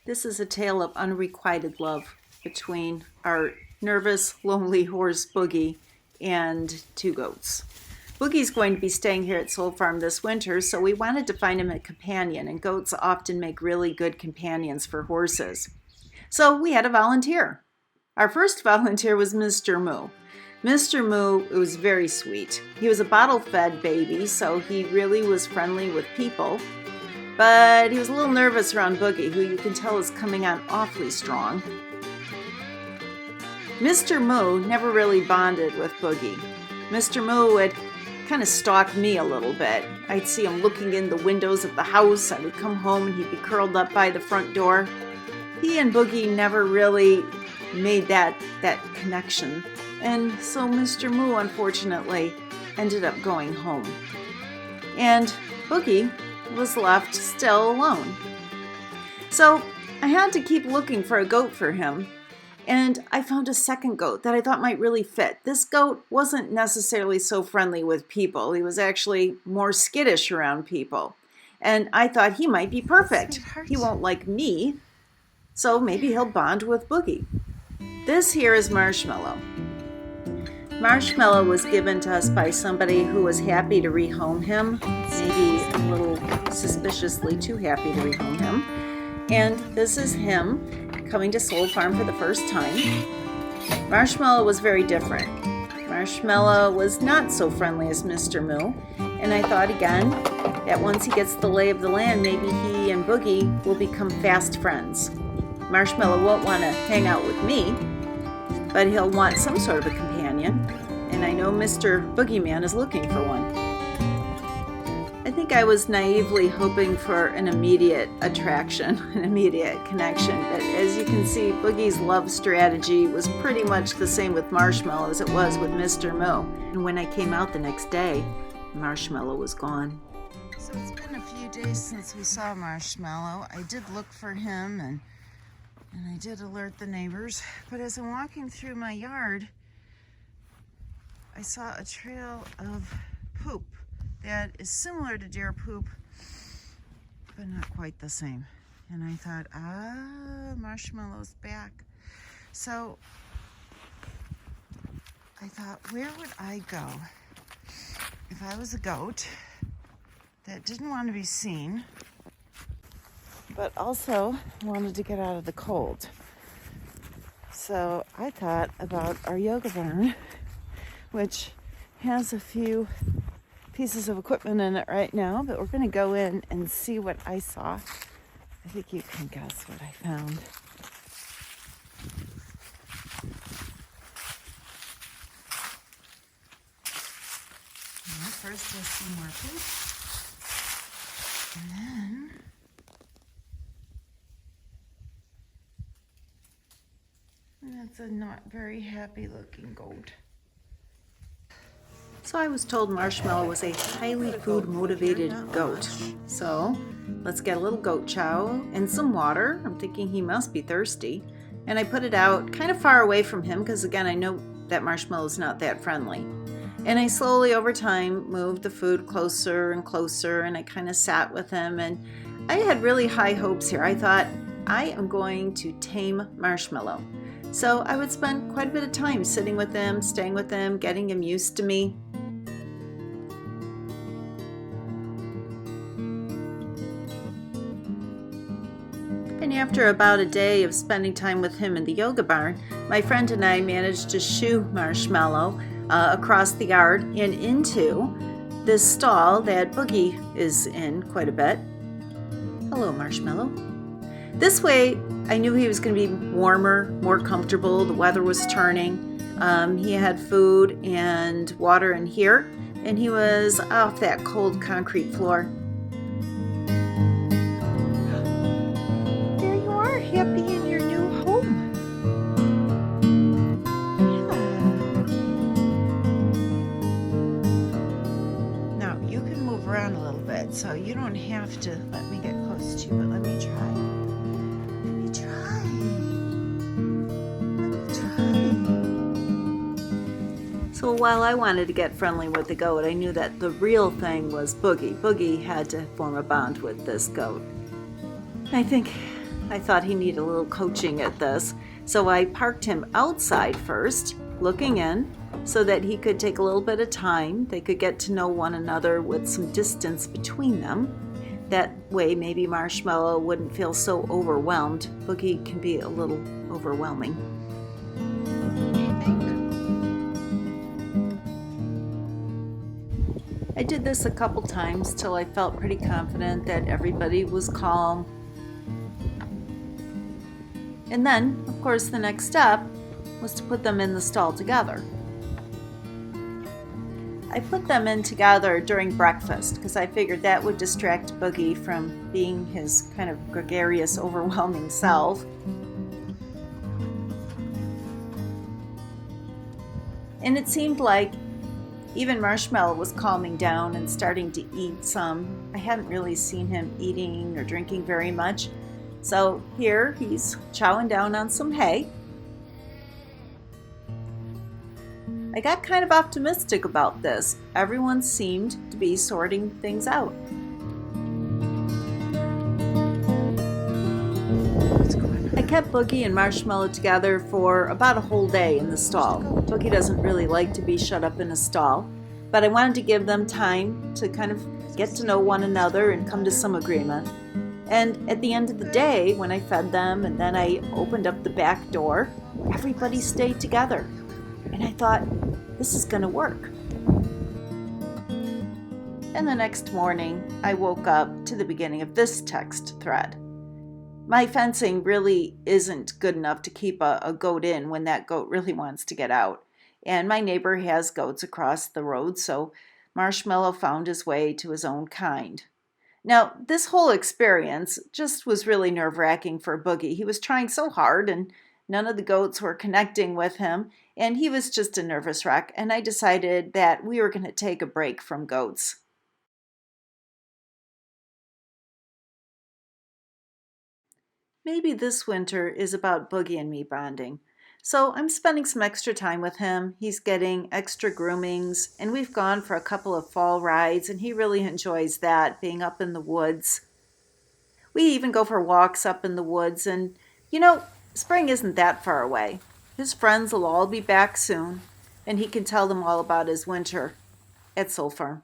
This is a tale of unrequited love between our nervous, lonely horse Boogey and two goats. Boogie's going to be staying here at Soul Farm this winter, so we wanted to find him a companion, and goats often make really good companions for horses. So we had a volunteer. Our first volunteer was Mr. Moo. Mr. Moo was very sweet. He was a bottle-fed baby, so he really was friendly with people. But he was a little nervous around Boogey, who you can tell is coming on awfully strong. Mr. Moo never really bonded with Boogey. Mr. Moo would kind of stalk me a little bit. I'd see him looking in the windows of the house. I would come home and he'd be curled up by the front door. He and Boogey never really made that connection. And so Mr. Moo, unfortunately, ended up going home. And Boogey was left still alone. So I had to keep looking for a goat for him, and I found a second goat that I thought might really fit. This goat wasn't necessarily so friendly with people. He was actually more skittish around people, and I thought he might be perfect. He won't like me, so maybe he'll bond with Boogey. This here is Marshmallow. Marshmallow was given to us by somebody who was happy to rehome him, maybe a little suspiciously too happy to rehome him. And this is him coming to Soul Farm for the first time. Marshmallow was very different. Marshmallow was not so friendly as Mr. Moo, and I thought again that once he gets the lay of the land, maybe he and Boogey will become fast friends. Marshmallow won't want to hang out with me, but he'll want some sort of a companion, and I know Mr. Boogeyman is looking for one. I think I was naively hoping for an immediate attraction, an immediate connection, but as you can see, Boogey's love strategy was pretty much the same with Marshmallow as it was with Mr. Moo. And when I came out the next day, Marshmallow was gone. So it's been a few days since we saw Marshmallow. I did look for him and I did alert the neighbors, but as I'm walking through my yard, I saw a trail of poop that is similar to deer poop, but not quite the same. And I thought, Marshmallow's back. So I thought, where would I go if I was a goat that didn't want to be seen, but also wanted to get out of the cold? So I thought about our yoga barn, which has a few pieces of equipment in it right now, but we're going to go in and see what I saw. I think you can guess what I found. Well, first we'll see more poop, and then that's a not very happy looking goat. So I was told Marshmallow was a highly food motivated goat. So let's get a little goat chow and some water. I'm thinking he must be thirsty. And I put it out kind of far away from him because again, I know that Marshmallow's not that friendly. And I slowly over time moved the food closer and closer, and I kind of sat with him, and I had really high hopes here. I thought, I am going to tame Marshmallow. So I would spend quite a bit of time sitting with him, staying with him, getting him used to me. And after about a day of spending time with him in the yoga barn, my friend and I managed to shoo Marshmallow across the yard and into this stall that Boogey is in quite a bit. Hello, Marshmallow. This way, I knew he was going to be warmer, more comfortable. The weather was turning. He had food and water in here, and he was off that cold concrete floor. There you are, happy in your new home. Yeah. Now, you can move around a little bit, so you don't have to let me get close to you, but let me try. So while I wanted to get friendly with the goat, I knew that the real thing was Boogey. Boogey had to form a bond with this goat. I think I thought he needed a little coaching at this, so I parked him outside first, looking in, so that he could take a little bit of time. They could get to know one another with some distance between them. That way, maybe Marshmallow wouldn't feel so overwhelmed. Boogey can be a little overwhelming. I did this a couple times till I felt pretty confident that everybody was calm. And then, of course, the next step was to put them in the stall together. I put them in together during breakfast because I figured that would distract Boogey from being his kind of gregarious, overwhelming self. And it seemed like even Marshmallow was calming down and starting to eat some. I hadn't really seen him eating or drinking very much. So here he's chowing down on some hay. I got kind of optimistic about this. Everyone seemed to be sorting things out. I kept Boogey and Marshmallow together for about a whole day in the stall. Boogey doesn't really like to be shut up in a stall, but I wanted to give them time to kind of get to know one another and come to some agreement. And at the end of the day, when I fed them and then I opened up the back door, everybody stayed together. And I thought, this is going to work. And the next morning, I woke up to the beginning of this text thread. My fencing really isn't good enough to keep a goat in when that goat really wants to get out. And my neighbor has goats across the road, so Marshmallow found his way to his own kind. Now, this whole experience just was really nerve-wracking for Boogey. He was trying so hard, and none of the goats were connecting with him, and he was just a nervous wreck, and I decided that we were going to take a break from goats. Maybe this winter is about Boogey and me bonding. So I'm spending some extra time with him. He's getting extra groomings, and we've gone for a couple of fall rides, and he really enjoys that, being up in the woods. We even go for walks up in the woods, and spring isn't that far away. His friends will all be back soon, and he can tell them all about his winter at Soul Farm.